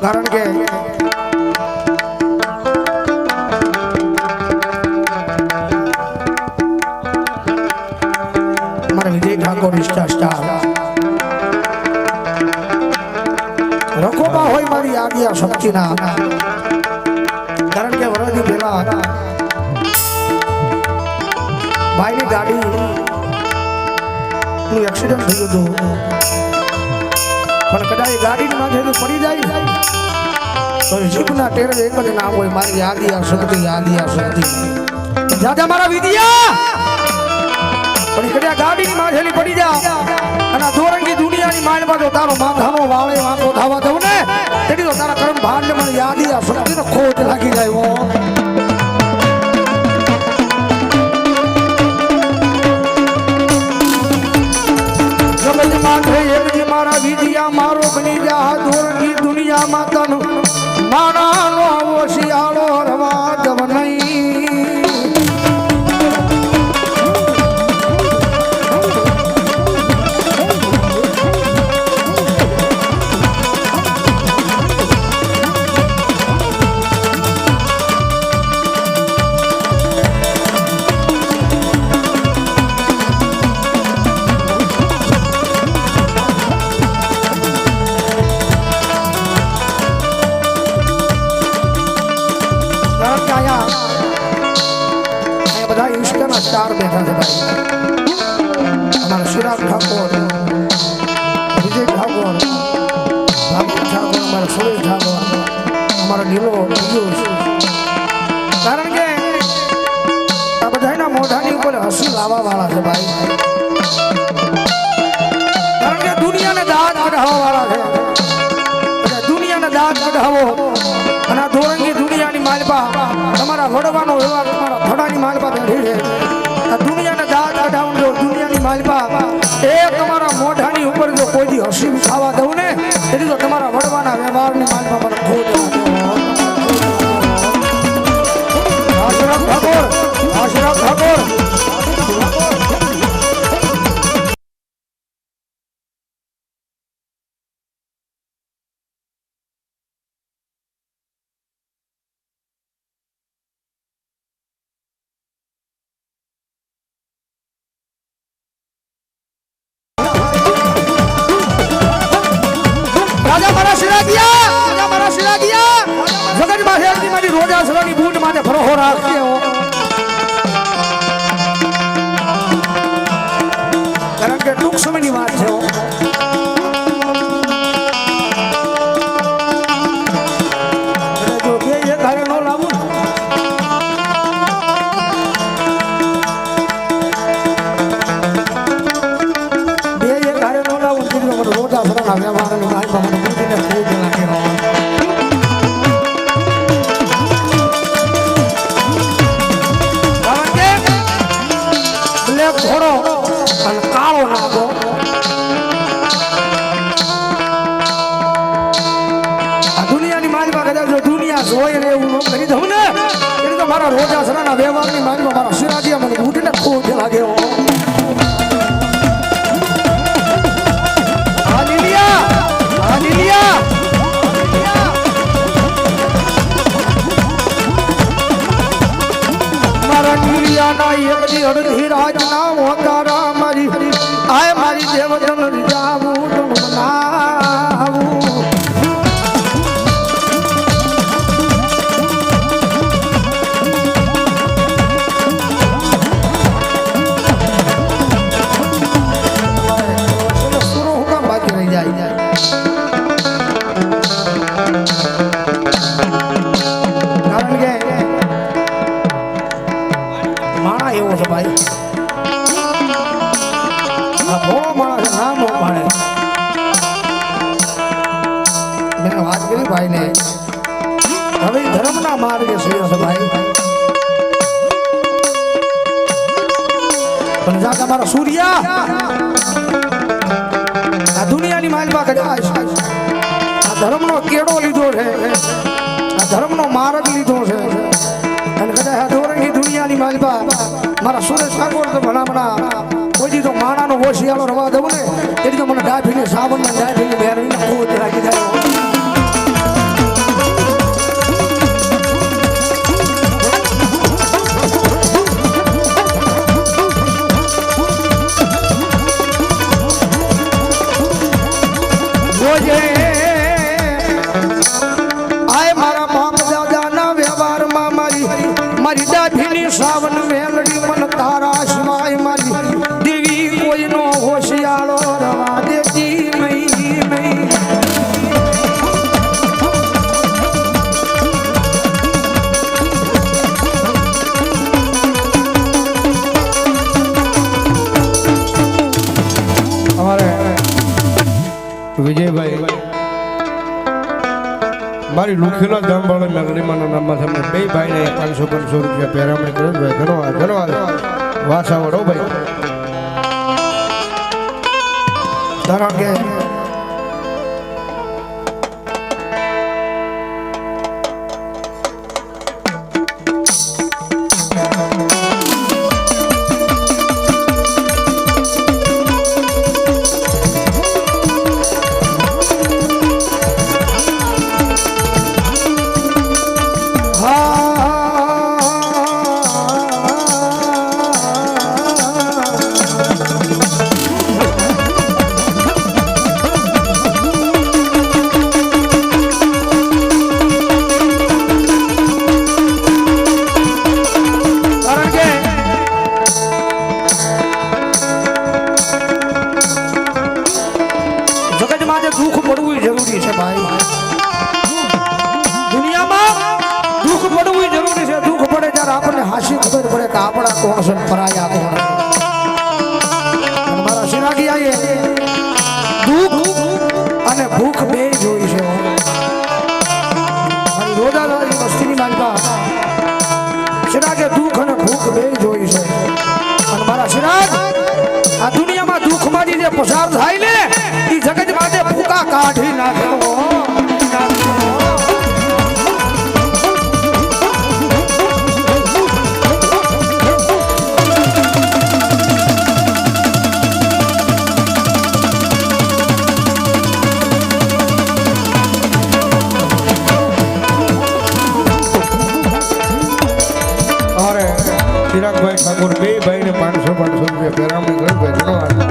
કારણ કે અમારા વિજય ઠાકોર સ્ટાર રખોબા હોય મારી આદિયા શક્તિના, કારણ કે વરદી પહેલા ભાઈની ગાડી નું એક્સિડન્ટ થયું હતું, પણ કદાચ ગાડીની માથે પડી જાય તો જીભના ટેરે એક જ નામ હોય, મારી આદિયા શક્તિ, આદિયા શક્તિ. દાદા મારા વિદ્યા પણ કદાચ ગાડીની માથેલી પડી જાય અને દોરંગી દુનિયાની માનમાં તો તારો માથાનો વાળે વાંકો થવા દઉં ને તેથી તો તારા કર્મ ભાંડ મને આદિયા શક્તિનો ખોટ લાગી જાય. મારા વિજયા મારો બની જા દોરંગી દુનિયા માતાનું માણાનો આવો શિયાળો રવા દવ નહીં. સ્ટાર બેઠા છે ભાઈ, અમારા શિરાગ ઠાકોર, વિજય ઠાકોર, ભાગવત ઠાકોર, અમારા સુરેશ ઠાકોર, અમારા નીલો પિયુષ, કારણ કે આ બધાના મોઢાની ઉપર હસી લાવવા વાળા છે ભાઈ, કારણ કે દુનિયાને દાંત કઢાવવા વાળા છે, દુનિયાને દાંત કઢાવો અને આ દોરંગી દુનિયાની માલપા તમારા વડવાનો વ્યવહાર તમારા ફડાની માલપા બેઠી છે. આ દુનિયાને દાંત કઢાવવાનું જો દુનિયાની માલપા એ તમારા મોઢાની ઉપર જો કોઈ દી હસી ખાવા દઉં ને તેથી તો તમારા વડવાના વ્યવહારની માલપા મને ખોટ આશરામ ઠાકોર, આશરામ ઠાકોર. કારણ કે ટૂંક સમયની વાત છે. જો બે એક હારે ન લાવું રોજા સરના વ્યવહારની માલમાં મને બુદ્ધિને ખૂબ લાગે. ઘોડો અને કાળો નાગો આ દુનિયાની માલમાં કદાચ જો દુનિયા જોઈ ને એવું કરી દઉં ને એટલે તો મારા રોજા સરાના વ્યવહારની માલમાં મારા શિરાજીયા મને બુદ્ધિને ખૂબ લાગે. અડધી રાજ ના હોતારા મારી આય મારી દેવજન રીજાવું બનાવું. સુરો હું કામ બાકી રહી જાય. કારણ કે માણા એવો છે ભાઈ, આ ભોળો માણસ નામ નો પાડે. મેં વાત કરી ભાઈ ને હવે ધર્મના માર્ગે છે ભાઈ, પણ જા તમારા સૂર્યા આ દુનિયાની માલમાં કદાચ આ ધર્મનો કેડો લીધો છે, આ ધર્મનો માર્ગ લીધો છે અને કદાચ આ દોરંગી દુનિયાની માલપા મારા સુરેશ ઠાકોર તો ભલામણા કોઈ તો માણાનો ઓશિયાળો રવા દઉં ને એટલે તો મને ડાભીને સાવનના ડાભીને બેરવીને ખોટ રાખી જાય. વિજયભાઈ મારી લુખીલા ગામવાળા મેલડીમાના નામમાં તમે બે ભાઈને 500 રૂપિયા પેરામણી કરો ભાઈ. ધન્યવાદ વાસાવડો ભાઈ. કારણ કે દુઃખ પડવું જરૂરી છે ભાઈ. દુનિયામાં દુઃખ પડવું જરૂરી છે. દુઃખ પડે ત્યારે આપણને હાસી ખબર પડે કે આપણા કોણ છે પરાયા કોણ. મારા શિરાગી આયે દુઃખ અને ભૂખ બે જોઈ છે. મારી રોદાદારી વસ્તીની માનતા શિરાગે દુઃખ અને ભૂખ બે જોઈ છે. અને મારા શિરાગ આ દુનિયામાં દુઃખમાંથી જે પસાર થાય ને એ જગત માટે ભૂકા કાઢી નાખ્યો. ચિરાગભાઈ ઠાકોર બે ભાઈને 500 રૂપિયા પેરામણી કરી. ધન્યવાદ.